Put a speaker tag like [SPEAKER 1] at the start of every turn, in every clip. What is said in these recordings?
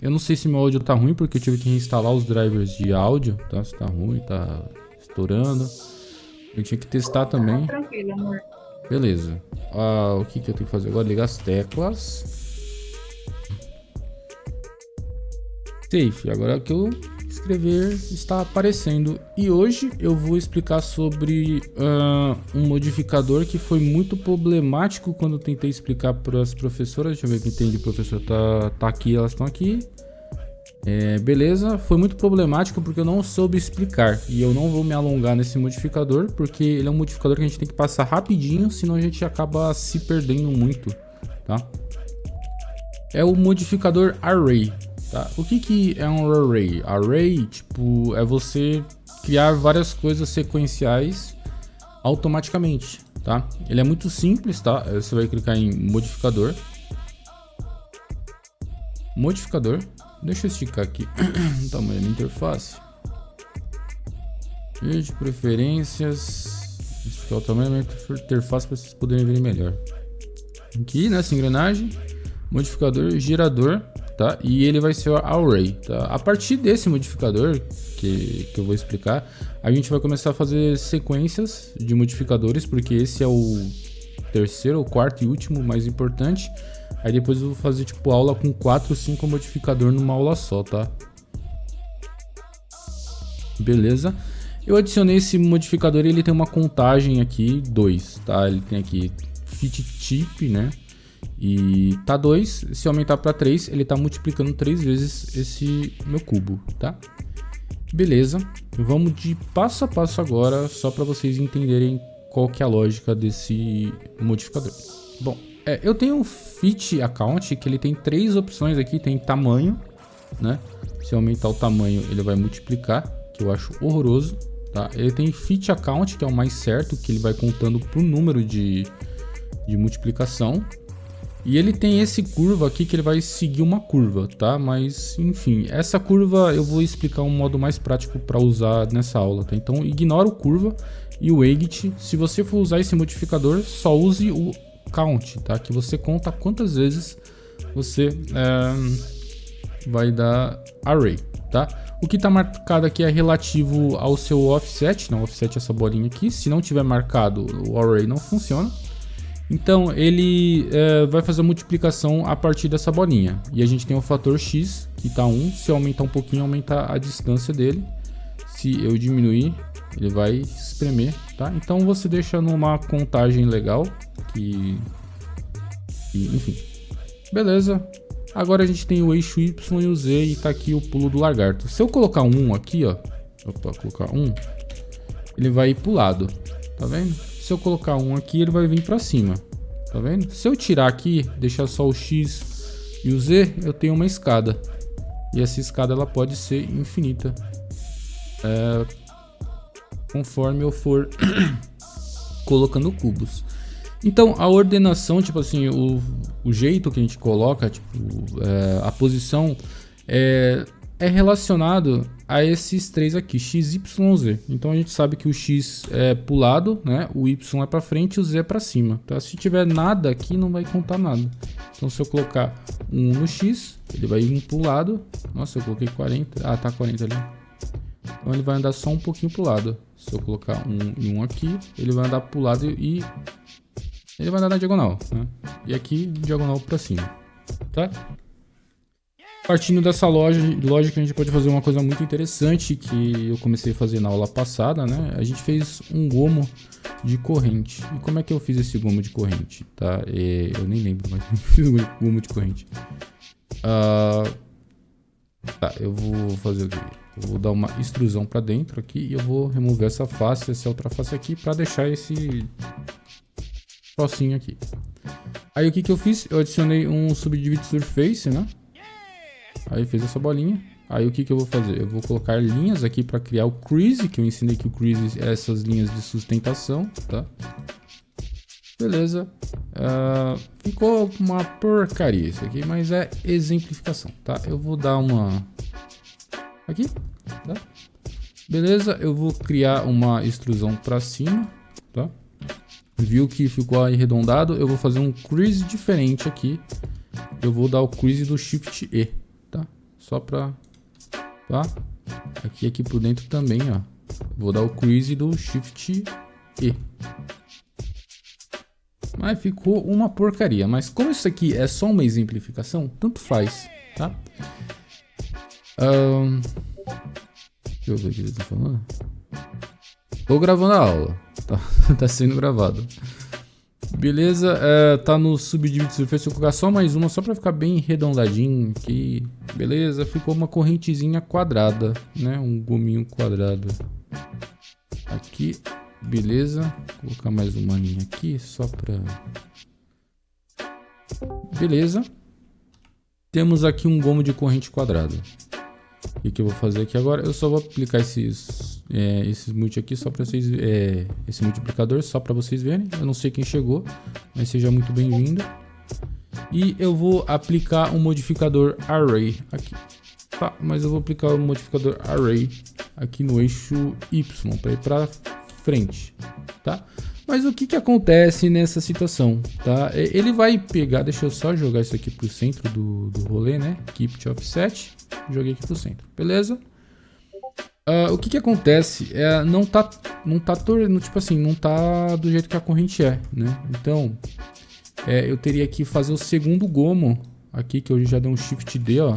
[SPEAKER 1] Eu não sei se meu áudio tá ruim, porque eu tive que reinstalar os drivers de áudio, tá? Se tá ruim, tá estourando. Eu tinha que testar também.
[SPEAKER 2] Tranquilo, amor.
[SPEAKER 1] Beleza. O que eu tenho que fazer agora? Ligar as teclas. Safe. Agora que eu escrever está aparecendo. E hoje eu vou explicar sobre um modificador que foi muito problemático quando eu tentei explicar para as professoras. Deixa eu ver quem tem de professor. Tá aqui, elas estão aqui. Beleza, foi muito problemático porque eu não soube explicar. E eu não vou me alongar nesse modificador, porque ele é um modificador que a gente tem que passar rapidinho, senão a gente acaba se perdendo muito, tá? É o modificador Array, tá? O que é um Array? Array, tipo, é você criar várias coisas sequenciais automaticamente, tá? Ele é muito simples, tá? Você vai clicar em modificador. Deixa eu esticar aqui o tamanho da interface. E de preferências, esticar o tamanho da interface para vocês poderem ver melhor. Aqui nessa engrenagem, modificador gerador, tá? E ele vai ser o array, tá? A partir desse modificador que eu vou explicar, a gente vai começar a fazer sequências de modificadores, porque esse é o terceiro, ou quarto e último mais importante. Aí depois eu vou fazer tipo aula com 4 ou 5 modificador numa aula só, tá? Beleza. Eu adicionei esse modificador e ele tem uma contagem aqui, 2, tá? Ele tem aqui fit type, né? E tá 2, se aumentar para 3, ele tá multiplicando 3 vezes esse meu cubo, tá? Beleza. Vamos de passo a passo agora, só para vocês entenderem qual que é a lógica desse modificador. Bom, eu tenho um fit account que ele tem 3 opções aqui, tem tamanho, né? Se aumentar o tamanho, ele vai multiplicar, que eu acho horroroso, tá? Ele tem fit account, que é o mais certo, que ele vai contando pro número de multiplicação. E ele tem esse curva aqui que ele vai seguir uma curva, tá? Mas, enfim, essa curva eu vou explicar um modo mais prático para usar nessa aula, tá? Então, ignora o curva e o exit. Se você for usar esse modificador, só use o count, tá? Que você conta quantas vezes você vai dar array, tá? O que está marcado aqui é relativo ao seu offset, não, offset é essa bolinha aqui. Se não tiver marcado, o array não funciona. Então ele vai fazer a multiplicação a partir dessa bolinha. E a gente tem o fator x, que está 1. Se eu aumentar um pouquinho, aumenta a distância dele. Se eu diminuir, ele vai espremer, tá? Então você deixa numa contagem legal, enfim. Beleza. Agora a gente tem o eixo y e o z e tá aqui o pulo do lagarto. Se eu colocar um 1 aqui, ó, colocar 1, ele vai ir pro lado, tá vendo? Se eu colocar um aqui, ele vai vir para cima, tá vendo? Se eu tirar aqui, deixar só o x e o z, eu tenho uma escada. E essa escada ela pode ser infinita, conforme eu for colocando cubos. Então a ordenação, tipo assim, o jeito que a gente coloca, tipo, a posição é relacionado a esses três aqui, x, y, z. Então a gente sabe que o x é pro lado, né? O y é para frente e o z é para cima. Tá? Se tiver nada aqui, não vai contar nada. Então se eu colocar 1 no x, ele vai vir pro lado. Nossa, eu coloquei 40. Ah, tá 40 ali. Então ele vai andar só um pouquinho pro lado. Se eu colocar 1 e 1 aqui, ele vai andar pro lado e ele vai andar na diagonal, né? E aqui, diagonal para cima, tá? Partindo dessa lógica, a gente pode fazer uma coisa muito interessante que eu comecei a fazer na aula passada, né? A gente fez um gomo de corrente. E como é que eu fiz esse gomo de corrente, tá? Eu nem lembro, mas eu fiz um gomo de corrente. Tá, eu vou fazer o quê? Eu vou dar uma extrusão para dentro aqui e eu vou remover essa face, essa outra face aqui para deixar esse trocinho aqui. Aí o que eu fiz? Eu adicionei um subdivide surface, né? Aí fez essa bolinha. Aí o que eu vou fazer? Eu vou colocar linhas aqui para criar o crease, que eu ensinei que o crease é essas linhas de sustentação, tá? Beleza. Ficou uma porcaria isso aqui, mas é exemplificação, tá? Eu vou dar uma aqui, tá? Beleza, eu vou criar uma extrusão para cima, tá? Viu que ficou arredondado? Eu vou fazer um crease diferente aqui. Eu vou dar o crease do Shift E, tá? Só pra... Tá? Aqui por dentro também, ó. Vou dar o crease do Shift E. Mas ficou uma porcaria. Mas como isso aqui é só uma exemplificação, tanto faz, tá? Deixa eu ver o que eles estão falando. Tô gravando a aula. Tá sendo gravado. Beleza, tá no subdivide surface. Eu vou colocar só mais uma, só pra ficar bem redondadinho aqui. Beleza, ficou uma correntezinha quadrada, né? Um gominho quadrado. Aqui, beleza. Vou colocar mais uma linha aqui, só pra... Beleza. Temos aqui um gomo de corrente quadrada. O que eu vou fazer aqui agora? Eu só vou aplicar esses multi aqui só para vocês, esse multiplicador só para vocês verem. Eu não sei quem chegou, mas seja muito bem-vindo. E eu vou aplicar um modificador array aqui. Tá, mas eu vou aplicar o modificador array aqui no eixo Y para ir para frente, tá? Mas o que acontece nessa situação, tá? Ele vai pegar, deixa eu só jogar isso aqui pro centro do rolê, né? Keep to offset, joguei aqui pro centro, beleza? O que acontece não tá tipo assim, não tá do jeito que a corrente é, né? Então, eu teria que fazer o segundo gomo aqui, que eu já dei um Shift D, ó.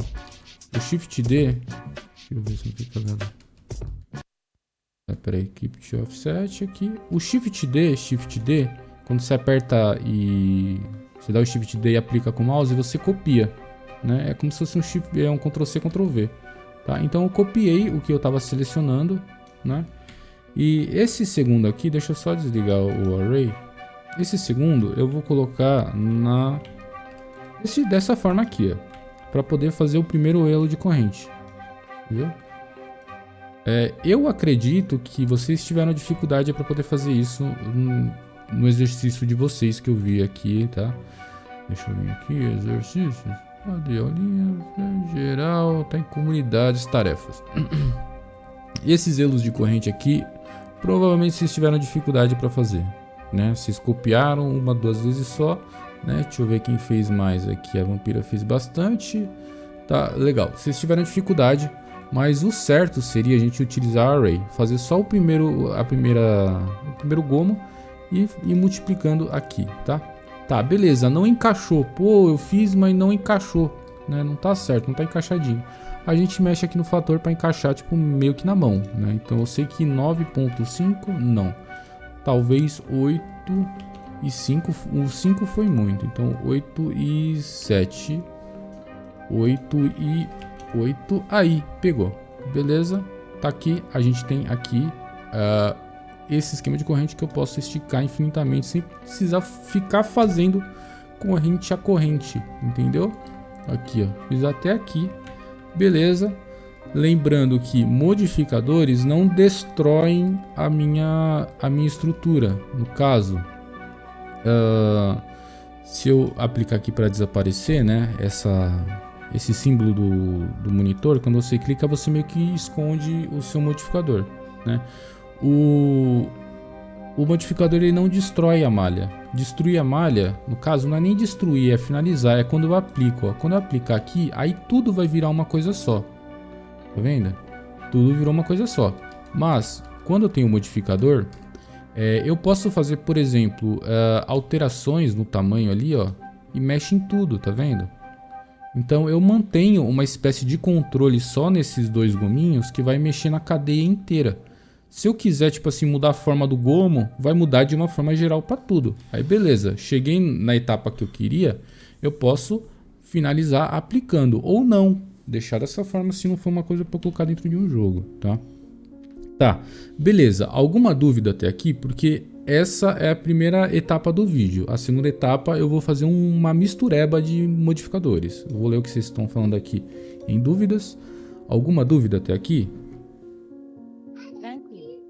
[SPEAKER 1] O Shift D, deixa eu ver se não fica vendo. Peraí, Keep to Offset aqui. O Shift D, quando você aperta e você dá o Shift D e aplica com o mouse, você copia, né? É como se fosse um Ctrl C, Ctrl V, tá? Então eu copiei o que eu estava selecionando, né? E esse segundo aqui, deixa eu só desligar o array. Esse segundo eu vou colocar dessa forma aqui, ó, para poder fazer o primeiro elo de corrente, viu? Eu acredito que vocês tiveram dificuldade para poder fazer isso no exercício de vocês que eu vi aqui, tá? Deixa eu vir aqui, exercícios. Cadê a linha? Geral, tá em comunidades, tarefas. Esses elos de corrente aqui, provavelmente vocês tiveram dificuldade para fazer, né? Vocês copiaram uma, duas vezes só, né? Deixa eu ver quem fez mais aqui. A Vampira fez bastante. Tá, legal. Vocês tiveram dificuldade. Mas o certo seria a gente utilizar array, fazer só o primeiro gomo e ir multiplicando aqui, tá? Tá, beleza, não encaixou. Pô, eu fiz, mas não encaixou, né? Não tá certo, não tá encaixadinho. A gente mexe aqui no fator para encaixar, tipo, meio que na mão, né? Então eu sei que 9.5, não. Talvez 8 e 5, o 5 foi muito. Então 8 e 7, 8 e 8, aí, pegou, beleza? Tá aqui, a gente tem aqui esse esquema de corrente que eu posso esticar infinitamente sem precisar ficar fazendo corrente a corrente, entendeu? Aqui, ó, fiz até aqui, beleza? Lembrando que modificadores não destroem a minha estrutura. No caso, se eu aplicar aqui para desaparecer, né, esse símbolo do monitor, quando você clica, você meio que esconde o seu modificador, né? O modificador ele não destrói a malha. Destruir a malha, no caso, não é nem destruir, é finalizar. É quando eu aplico, ó. Quando eu aplicar aqui, aí tudo vai virar uma coisa só. Tá vendo? Tudo virou uma coisa só. Mas, quando eu tenho o modificador, eu posso fazer, por exemplo, alterações no tamanho ali, ó, e mexe em tudo, tá vendo? Então eu mantenho uma espécie de controle só nesses dois gominhos que vai mexer na cadeia inteira. Se eu quiser, tipo assim, mudar a forma do gomo, vai mudar de uma forma geral para tudo. Aí beleza, cheguei na etapa que eu queria, eu posso finalizar aplicando ou não. Deixar dessa forma se não for uma coisa para colocar dentro de um jogo, tá? Tá, beleza. Alguma dúvida até aqui? Porque essa é a primeira etapa do vídeo. A segunda etapa eu vou fazer uma mistureba de modificadores. Eu vou ler o que vocês estão falando aqui em dúvidas. Alguma dúvida até aqui?
[SPEAKER 2] Tranquilo.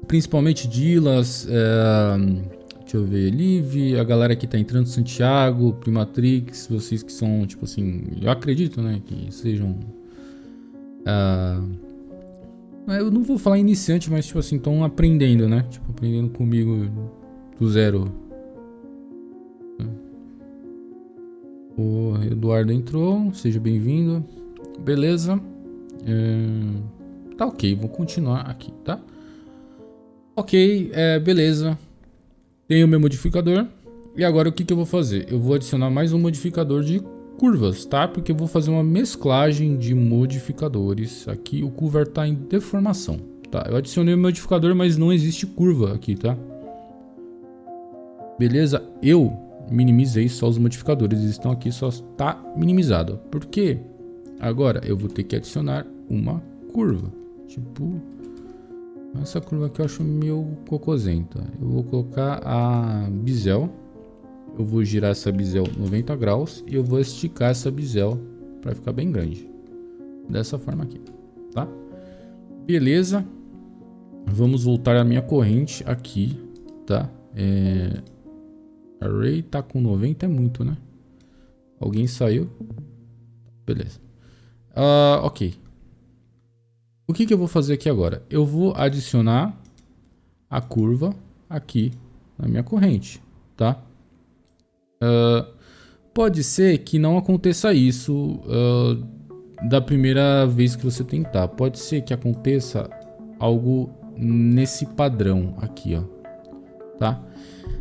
[SPEAKER 1] Principalmente Dilas, deixa eu ver, Liv, a galera que tá entrando, Santiago, Primatrix, vocês que são, tipo assim, eu acredito, né, que sejam... eu não vou falar iniciante, mas tipo assim, estão aprendendo, né? Tipo, aprendendo comigo do zero. O Eduardo entrou, seja bem-vindo. Beleza. Tá ok, vou continuar aqui, tá? Ok, beleza. Tenho o meu modificador. E agora o que eu vou fazer? Eu vou adicionar mais um modificador de curvas, tá? Porque eu vou fazer uma mesclagem de modificadores. Aqui o curva tá em deformação, tá? Eu adicionei o modificador, mas não existe curva aqui, tá? Beleza? Eu minimizei só os modificadores, eles estão aqui, só está minimizado. Por quê? Agora eu vou ter que adicionar uma curva. Tipo, essa curva aqui eu acho meio cocosenta. Eu vou colocar a bisel. Eu vou girar essa bisel 90 graus e eu vou esticar essa bisel para ficar bem grande. Dessa forma aqui, tá? Beleza. Vamos voltar à minha corrente aqui, tá? Array tá com 90, é muito, né? Alguém saiu? Beleza. Ok. O que eu vou fazer aqui agora? Eu vou adicionar a curva aqui na minha corrente, tá? Pode ser que não aconteça isso da primeira vez que você tentar. Pode ser que aconteça algo nesse padrão aqui, ó, tá?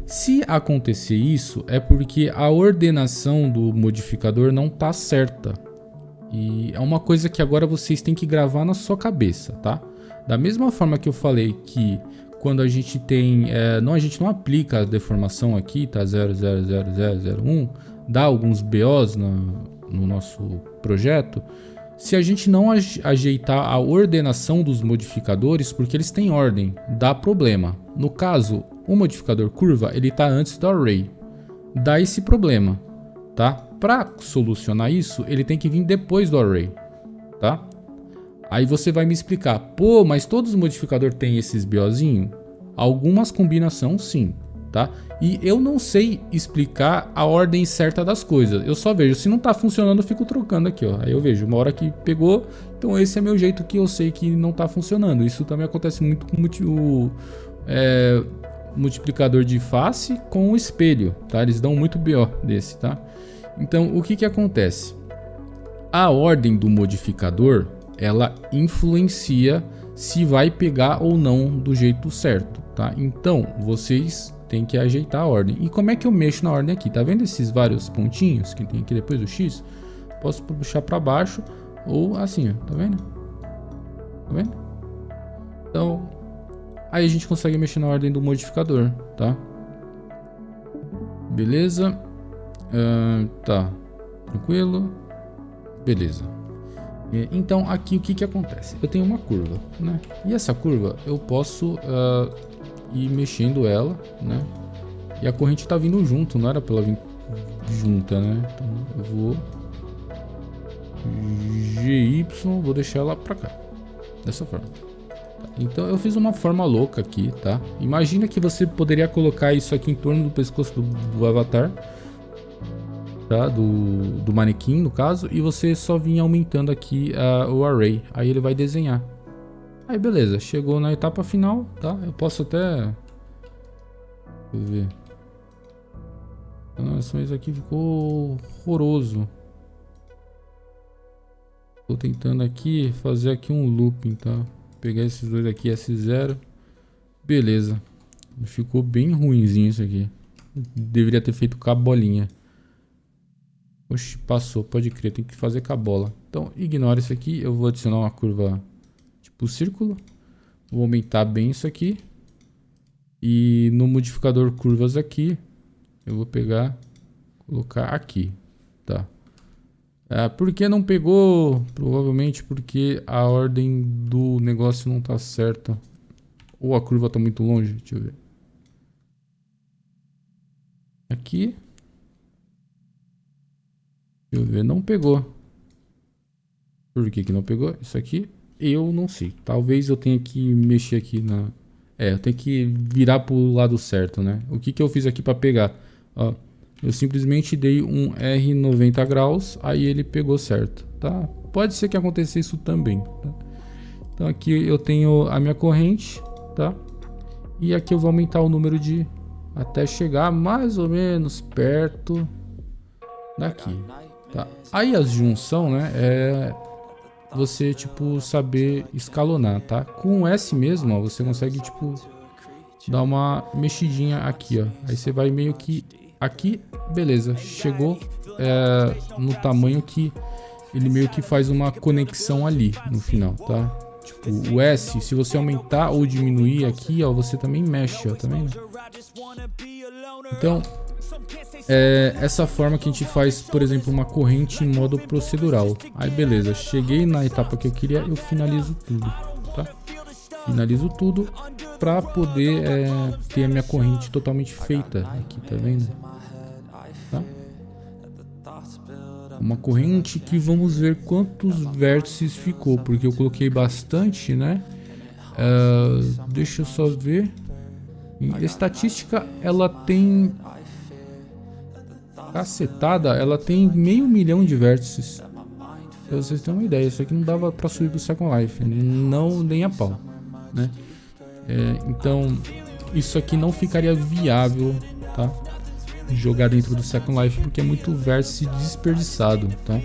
[SPEAKER 1] Se acontecer isso, é porque a ordenação do modificador não tá certa. E é uma coisa que agora vocês têm que gravar na sua cabeça, tá? Da mesma forma que eu falei que quando a gente tem... a gente não aplica a deformação aqui, tá? 0,00001, dá alguns BOs no nosso projeto. Se a gente não ajeitar a ordenação dos modificadores, porque eles têm ordem, dá problema. No caso, o modificador curva, ele está antes do array. Dá esse problema, tá? Para solucionar isso, ele tem que vir depois do array, tá? Aí você vai me explicar, pô, mas todos os modificadores têm esses BOzinho? Algumas combinações sim, tá? E eu não sei explicar a ordem certa das coisas. Eu só vejo, se não tá funcionando, eu fico trocando aqui, ó. Aí eu vejo, uma hora que pegou, então esse é meu jeito que eu sei que não tá funcionando. Isso também acontece muito com o multiplicador de face com o espelho, tá? Eles dão muito BO desse, tá? Então, o que acontece? A ordem do modificador, ela influencia se vai pegar ou não do jeito certo, tá? Então, vocês têm que ajeitar a ordem. E como é que eu mexo na ordem aqui? Tá vendo esses vários pontinhos que tem aqui depois do X? Posso puxar para baixo ou assim, ó. Tá vendo? Tá vendo? Então, aí a gente consegue mexer na ordem do modificador, tá? Beleza? Tá. Tranquilo? Beleza. Então aqui o que acontece? Eu tenho uma curva, né? E essa curva eu posso ir mexendo ela, né? E a corrente tá vindo junto, não era pra ela vir junta, né? Então eu vou GY, vou deixar ela pra cá, dessa forma. Então eu fiz uma forma louca aqui, tá? Imagina que você poderia colocar isso aqui em torno do pescoço do avatar, tá? Do manequim, no caso, e você só vinha aumentando aqui o array. Aí ele vai desenhar. Aí beleza, chegou na etapa final, tá? Eu posso até... Deixa eu ver. Nossa, mas aqui ficou horroroso. Tô tentando aqui fazer aqui um looping, tá? Pegar esses dois aqui, S0. Beleza. Ficou bem ruinzinho isso aqui. Deveria ter feito com a bolinha. Oxi, passou, pode crer, tem que fazer com a bola. Então, ignora isso aqui, eu vou adicionar uma curva tipo círculo. Vou aumentar bem isso aqui. E no modificador curvas aqui, eu vou pegar, colocar aqui, tá? Por que não pegou? Provavelmente porque a ordem do negócio não tá certa. Ou a curva tá muito longe, deixa eu ver. Aqui. Deixa eu ver, não pegou. Por que não pegou? Isso aqui eu não sei. Talvez eu tenha que mexer aqui na... eu tenho que virar pro lado certo, né? O que eu fiz aqui para pegar? Ó, eu simplesmente dei um R 90 graus, aí ele pegou certo, tá? Pode ser que aconteça isso também, tá? Então aqui eu tenho a minha corrente, tá? E aqui eu vou aumentar o número de... até chegar mais ou menos perto daqui, tá? Aí as junção, né, é você, tipo, saber escalonar, tá? Com o S mesmo, ó, você consegue, tipo, dar uma mexidinha aqui, ó. Aí você vai meio que aqui, beleza, chegou no tamanho que ele meio que faz uma conexão ali no final, tá? Tipo, o S, se você aumentar ou diminuir aqui, ó, você também mexe, ó, tá vendo? Então, essa forma que a gente faz, por exemplo, uma corrente em modo procedural. Aí beleza, cheguei na etapa que eu queria, eu finalizo tudo, tá? Finalizo tudo para poder ter a minha corrente totalmente feita aqui, tá vendo? Tá? Uma corrente que vamos ver quantos vértices ficou, porque eu coloquei bastante, né? Deixa eu só ver. A estatística, ela tem... Cacetada, ela tem 500 mil de vértices. Pra vocês terem uma ideia, isso aqui não dava pra subir pro Second Life, não, nem a pau, né? Então, isso aqui não ficaria viável, tá? Jogar dentro do Second Life, porque é muito vértice desperdiçado, tá?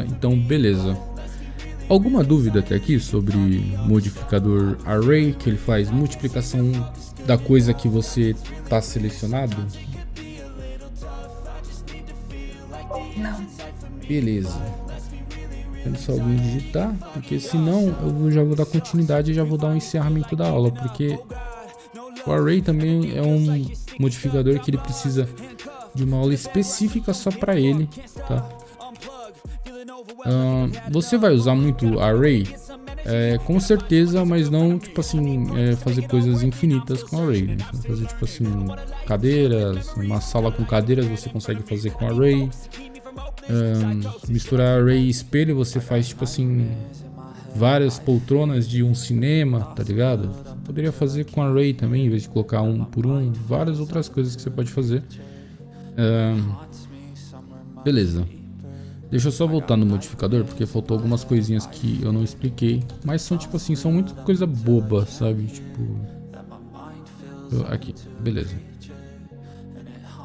[SPEAKER 1] Então, beleza. Alguma dúvida até aqui sobre modificador Array, que ele faz multiplicação da coisa que você tá selecionado?
[SPEAKER 2] Não.
[SPEAKER 1] Beleza. Quero só alguém digitar, porque senão eu já vou dar continuidade e já vou dar um encerramento da aula, porque o Array também é um modificador que ele precisa de uma aula específica só para ele, tá? Você vai usar muito Array? Com certeza, mas não tipo assim, fazer coisas infinitas com Array, né? Fazer tipo assim, cadeiras, uma sala com cadeiras você consegue fazer com Array. Misturar Array e espelho, você faz tipo assim, várias poltronas de um cinema, tá ligado? Poderia fazer com Array também, em vez de colocar um por um, várias outras coisas que você pode fazer. Beleza. Deixa eu só voltar no modificador, porque faltou algumas coisinhas que eu não expliquei. Mas são tipo assim, são muito coisa boba, sabe? Tipo... Aqui, beleza.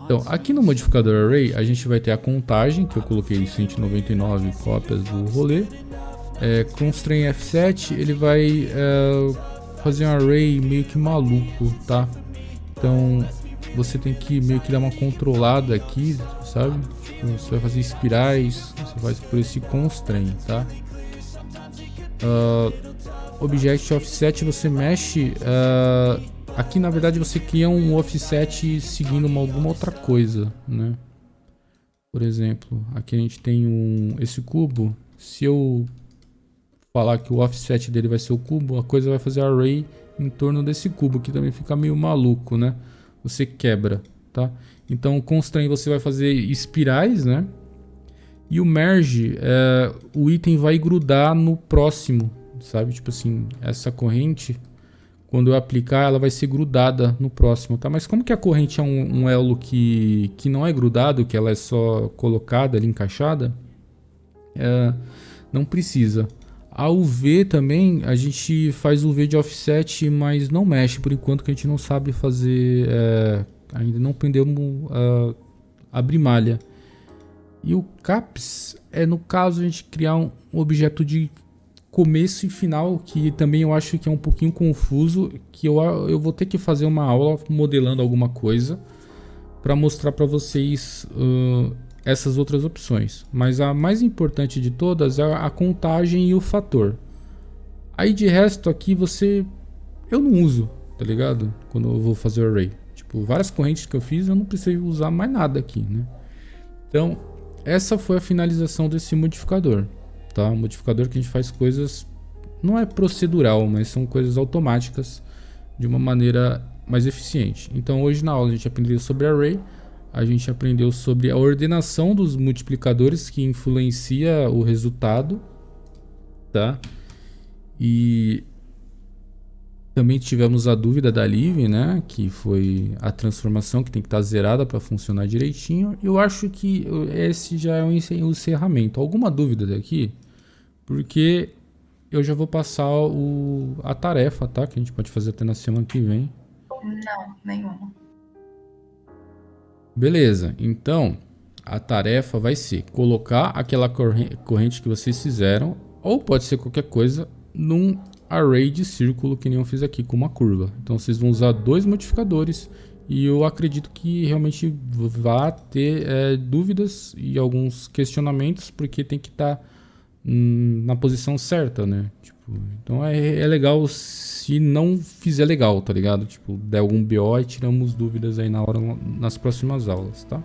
[SPEAKER 1] Então, aqui no modificador Array, a gente vai ter a contagem, que eu coloquei 199 cópias do rolê. Constraint F7, ele vai fazer um array meio que maluco, tá? Então, você tem que meio que dar uma controlada aqui, sabe? Tipo, você vai fazer espirais, você faz por esse constraint, tá? Object Offset, você mexe... aqui, na verdade, você cria um offset seguindo alguma outra coisa, né? Por exemplo, aqui a gente tem esse cubo. Se eu falar que o offset dele vai ser o cubo, a coisa vai fazer array em torno desse cubo, que também fica meio maluco, né? Você quebra, tá? Então, o constraint você vai fazer espirais, né? E o merge, o item vai grudar no próximo, sabe? Tipo assim, essa corrente... Quando eu aplicar, ela vai ser grudada no próximo, tá? Mas como que a corrente é um elo que não é grudado, que ela é só colocada ali, encaixada, não precisa. A UV também, a gente faz UV de offset, mas não mexe, por enquanto, que a gente não sabe fazer... ainda não aprendemos a abrir malha. E o CAPS no caso, a gente criar um objeto de começo e final, que também eu acho que é um pouquinho confuso, que eu vou ter que fazer uma aula modelando alguma coisa para mostrar para vocês essas outras opções. Mas a mais importante de todas é a contagem e o fator. Aí de resto aqui eu não uso, tá ligado? Quando eu vou fazer o array. Tipo, várias correntes que eu fiz, eu não precisei usar mais nada aqui, né? Então, essa foi a finalização desse modificador. Tá? Um modificador que a gente faz coisas, não é procedural, mas são coisas automáticas de uma maneira mais eficiente. Então hoje na aula a gente aprendeu sobre array, a gente aprendeu sobre a ordenação dos multiplicadores que influencia o resultado, tá? E também tivemos a dúvida da Liv, né? Que foi a transformação que tem que estar zerada para funcionar direitinho. Eu acho que esse já é o encerramento. Alguma dúvida daqui? Porque eu já vou passar a tarefa, tá? Que a gente pode fazer até na semana que vem.
[SPEAKER 2] Não, nenhuma.
[SPEAKER 1] Beleza, então a tarefa vai ser colocar aquela corrente que vocês fizeram, ou pode ser qualquer coisa, num array de círculo que nem eu fiz aqui com uma curva. Então vocês vão usar 2 modificadores e eu acredito que realmente vá ter dúvidas e alguns questionamentos, porque tem que estar na posição certa, né? Tipo, então é legal se não fizer legal, tá ligado? Tipo, der algum BO e tiramos dúvidas aí nas próximas aulas, tá?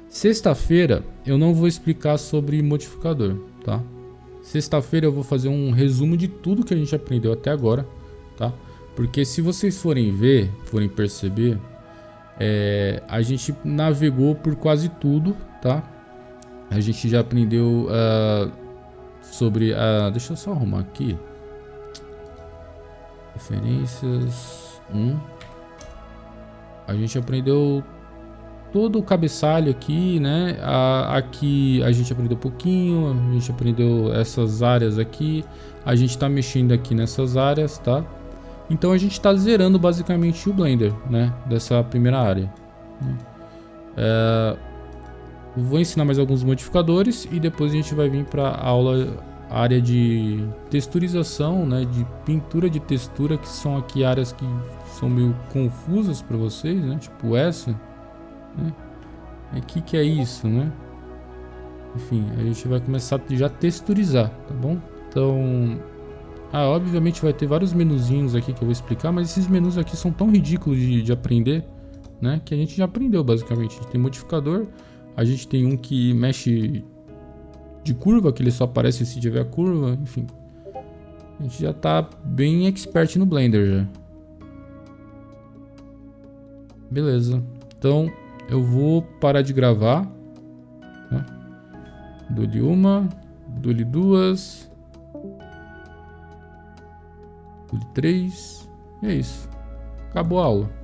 [SPEAKER 1] Sexta-feira eu não vou explicar sobre modificador, tá? Sexta-feira eu vou fazer um resumo de tudo que a gente aprendeu até agora, tá? Porque se vocês forem perceber, a gente navegou por quase tudo, tá? A gente já aprendeu sobre deixa eu só arrumar aqui. Referências 1. A gente aprendeu todo o cabeçalho aqui, né? Aqui a gente aprendeu pouquinho, a gente aprendeu essas áreas aqui, a gente tá mexendo aqui nessas áreas, tá? Então a gente tá zerando basicamente o Blender, né? Dessa primeira área. Vou ensinar mais alguns modificadores e depois a gente vai vir para a área de texturização, né? De pintura de textura, que são aqui áreas que são meio confusas para vocês, né? Tipo essa. O que é isso, né? Enfim, a gente vai começar já a texturizar, tá bom? Então, obviamente vai ter vários menuzinhos aqui que eu vou explicar, mas esses menus aqui são tão ridículos de aprender, né? Que a gente já aprendeu basicamente. A gente tem modificador, a gente tem um que mexe de curva, que ele só aparece se tiver a curva, enfim. A gente já tá bem expert no Blender já. Beleza. Então, eu vou parar de gravar, né? Dou-lhe uma, dou-lhe duas, dou-lhe 3, e é isso. Acabou a aula.